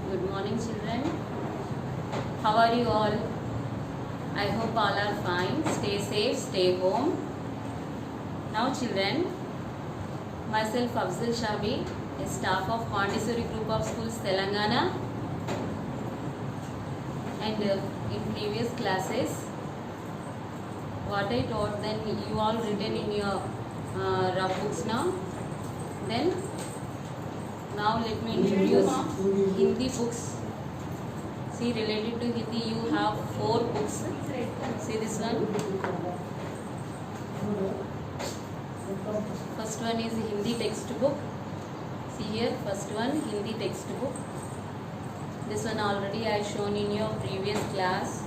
Good morning, children. How are you all? I hope all are fine. Stay safe, stay home. Now, children, myself Afzal Shabi, a staff of Montessori Group of Schools, Telangana, and in previous classes, what I taught, then you all written in your rough books now. Then now let me introduce Hindi books. See, related to Hindi, you have 4 books. See this one. First one is Hindi textbook. See here, first one Hindi textbook. This one already I shown in your previous class.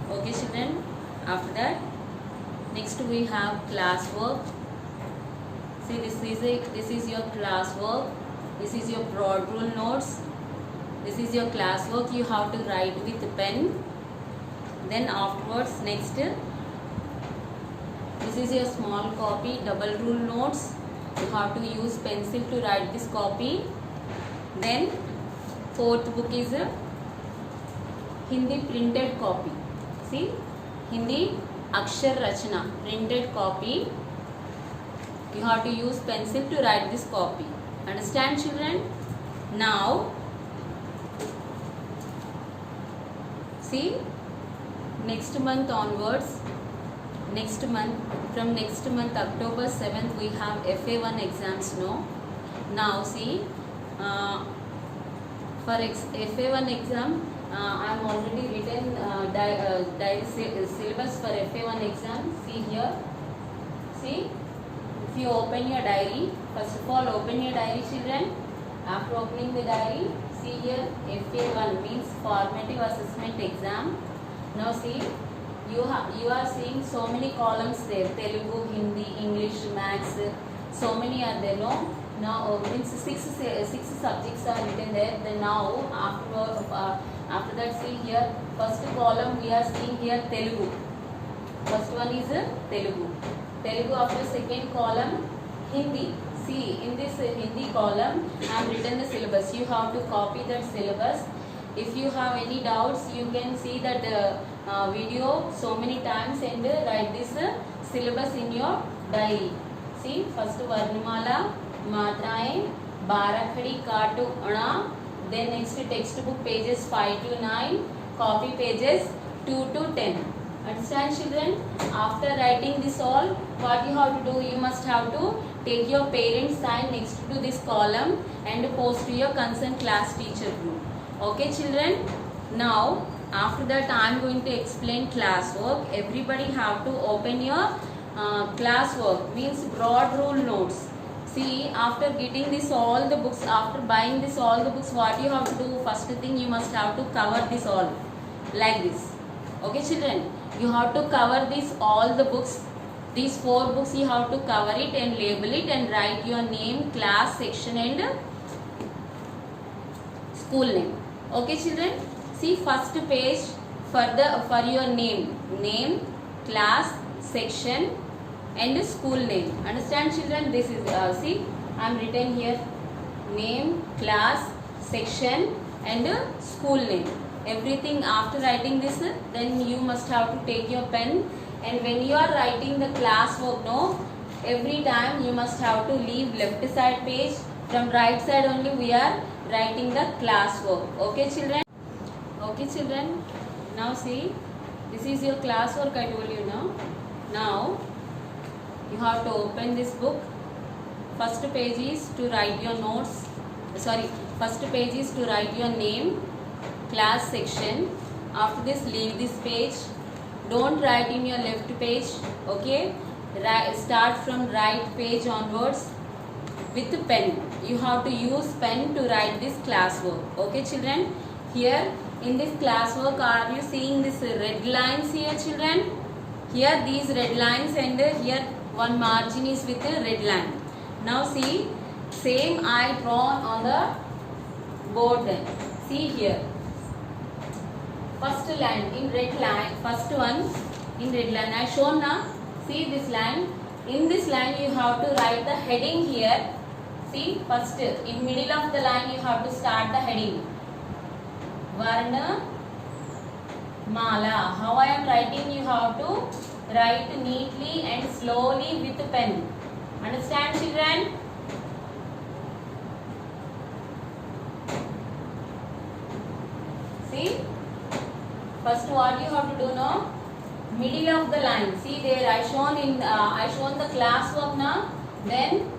Okay, children. After that, next we have classwork. See, this is your classwork. This is your broad rule notes. This is your classwork. You have to write with pen. Then afterwards, next, this is your small copy, double rule notes. You have to use pencil to write this copy. Then fourth book is Hindi printed copy. See, Hindi Akshar Rachna printed copy. You have to use pencil to write this copy. Understand, children? Now, see, next month onwards, from next month October 7th we have FA1 exams. No, now see, for FA1 exam, I am already written syllabus for FA1 exam. See here, see, if you open your diary, first of all open your diary, children. After opening the diary, see here, FA1 means formative assessment exam. Now see, you are seeing so many columns there, Telugu, Hindi, English, Maths, so many are there. No, now means six subjects are written there. Then now after that, see here, first column we are seeing here Telugu. First one is Telugu. Telugu. After second column Hindi. See, in this Hindi column I have written the syllabus. You have to copy that syllabus. If you have any doubts, you can see that video so many times and write this syllabus in your diary. See, first Varnamala, Matraye, Barakhadi, Katu, Ana. Then next textbook pages 5 to 9, copy pages 2 to 10. Understand, children? After writing this all, what you have to do, you must have to take your parents' sign next to this column and post to your concerned class teacher group. Okay, children? Now, after that, I am going to explain classwork. Everybody have to open your classwork, means broad rule notes. See, after getting this all the books, after buying this all the books, what you have to do, first thing you must have to cover this all like this. Okay, children? You have to cover this all the books. These 4 books you have to cover it and label it and write your name, class, section and school name. Okay, children? See, first page for your name, class, section and school name. Understand, children? This is see, I am written here name, class, section and school name. Everything after writing this, then you must have to take your pen, and when you are writing the classwork, no, every time you must have to leave left side page. From right side only we are writing the classwork. Okay, children? Okay, children? Now see, this is your classwork, I told you now. Now you have to open this book. First page is to write your notes. Sorry, first page is to write your name, class, section. After this, leave this page. Don't write in your left page. Okay, start from right page onwards with pen. You have to use pen to write this classwork. Okay, children? Here in this classwork, are you seeing this red lines here, children? Here these red lines, and here one margin is with a red line. Now see, same I drawn on the board then. See here, first line in red line, first one in red line I shown now. See this line. In this line you have to write the heading here. See, first in middle of the line you have to start the heading. Varnamala. How I am writing? You have to write neatly and slowly with pen. Understand, children? See, first what you have to do now? Middle of the line. See there, I shown the class work now. Then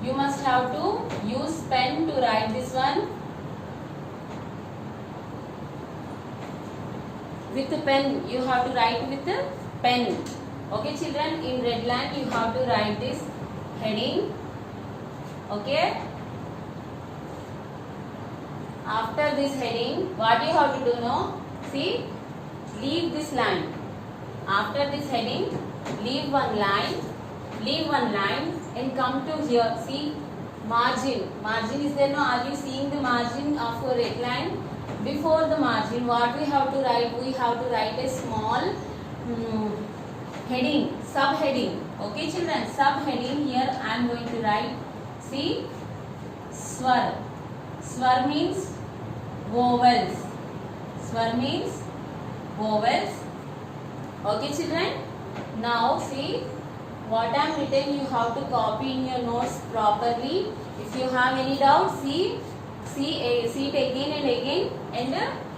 you must have to use pen to write this one. With the pen, you have to write with the pen. Okay, children. In red line, you have to write this heading. Okay. After this heading, what you have to do now? See, leave this line. After this heading, leave one line, and come to here. See, margin. Margin is there now. Are you seeing the margin of a red line? Before the margin, what we have to write? We have to write a small heading, subheading. Okay, children, subheading. Here I am going to write. See, swar. Swar means vowels. Swar means vowels. Okay, children. Now see what I am written. You have to copy in your notes properly. If you have any doubt, see it again and again, and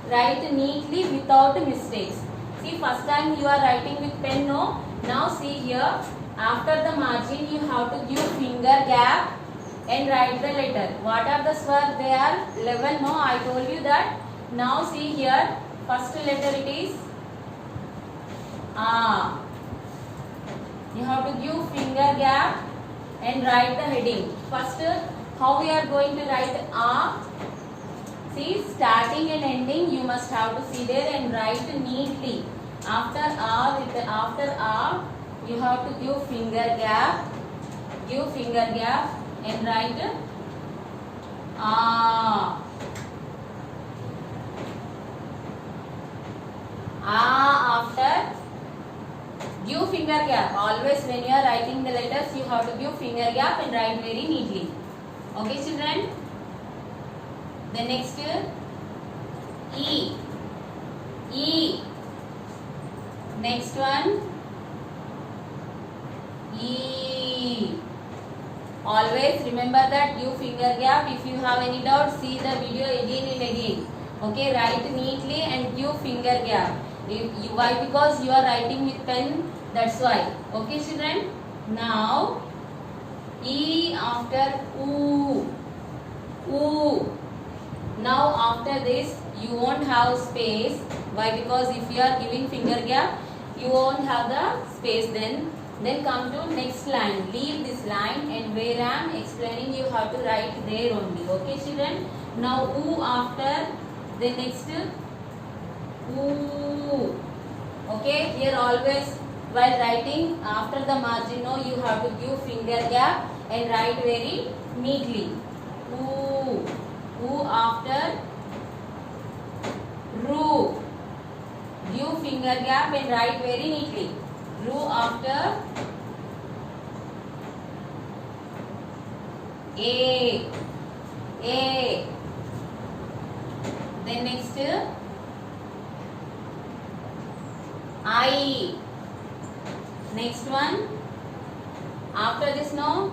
write neatly without mistakes. See, first time you are writing with pen, no? Now see here, after the margin you have to give finger gap and write the letter. What are the swar? They are 11, no? I told you that. Now see here, first letter it is A. You have to give finger gap and write the heading. First, how we are going to write A? See, starting and ending you must have to see there and write neatly. After A, you have to give finger gap and write A. After, give finger gap. Always when you are writing the letters, you have to give finger gap and write very neatly. Okay, children? The next, E. Next one, E. Always remember that give finger gap. If you have any doubt, see the video again and again. Okay, write neatly and give finger gap. Why? Because you are writing with pen. That's why. Okay, children. Now, E after oo. Now after this, you won't have space. Why? Because if you are giving finger gap, you won't have the space. Then come to next line. Leave this line, and where I am explaining, you have to write there only. Okay, children. Now oo after the next oo. Okay, here always while writing after the margin, no, you have to give finger gap and write very neatly. Oo. Oo after ru. Give finger gap and write very neatly. Ru after A. Then next I. Next one. After this, no.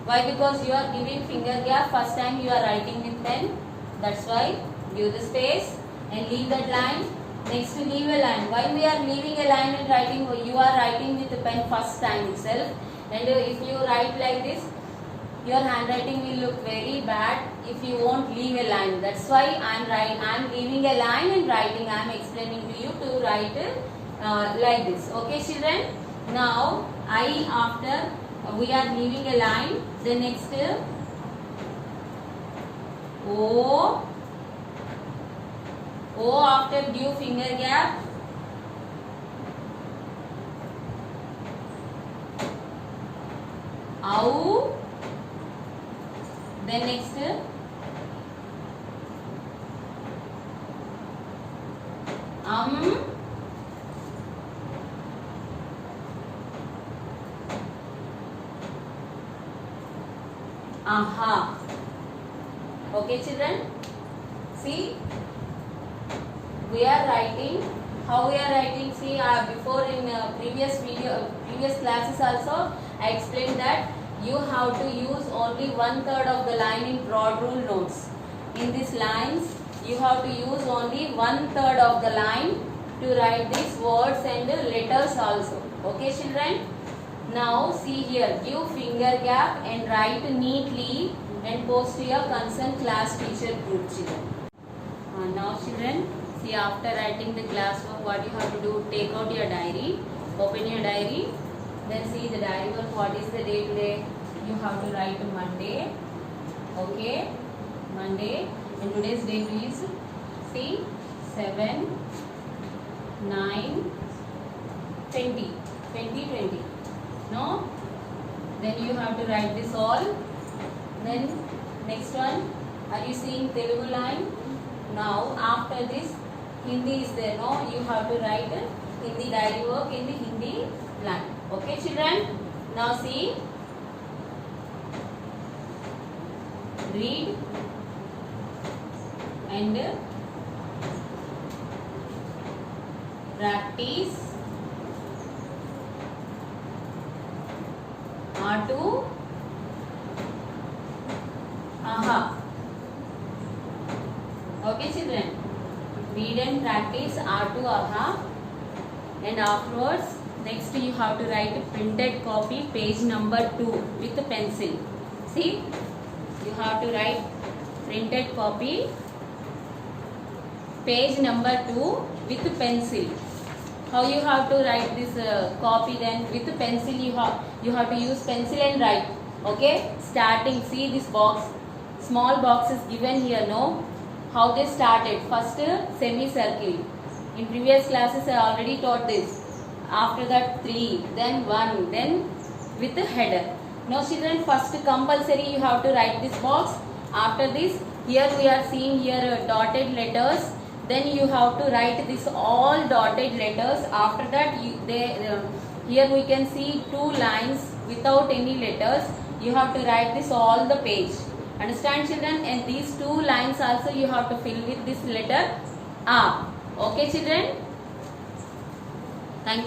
Why? Because you are giving finger gap. First time you are writing with pen. That's why give the space and leave that line. Next, leave a line. Why we are leaving a line and writing? You are writing with the pen first time itself. And if you write like this, your handwriting will look very bad if you won't leave a line. That's why I am leaving a line and writing. I am explaining to you to write like this. Okay, children. Now I after we are leaving a line. The next O after give finger gap. Au. Then next aha. Okay, children. See, we are writing. How we are writing? See, before in previous classes also, I explained that you have to use only 1/3 of the line in broad rule notes. In these lines, you have to use only 1/3 of the line to write these words and letters also. Okay, children? Now see here, give finger gap and write neatly and post to your concerned class teacher group, children. Now children, see, after writing the classwork, what you have to do? Take out your diary, open your diary, then see the diary work. What is the day today? You have to write Monday. Okay, Monday, and today's date is, see, 7, 9, 20, 2020. No? Then you have to write this all. Then next one, are you seeing Telugu line? Now after this, Hindi is there. No? You have to write Hindi diary work in the Hindi line. Okay, children? Now see. Read and practice. Atu, aha. Okay, children. Read and practice atu, aha. And afterwards, next you have to write printed copy, page number 2 with a pencil. See, you have to write printed copy, page number 2 with a pencil. How you have to write this copy then? With a pencil, you have to use pencil and write. Okay, starting, see this box, small box is given here. No, how they started? First semicircle. In previous classes I already taught this. After that 3, then 1, then with a header. Now children, first compulsory you have to write this box. After this, here we are seeing here dotted letters. Then you have to write this all dotted letters. After that, here we can see 2 lines without any letters. You have to write this all the page. Understand, children? And these 2 lines also you have to fill with this letter A. Okay, children? Thank you.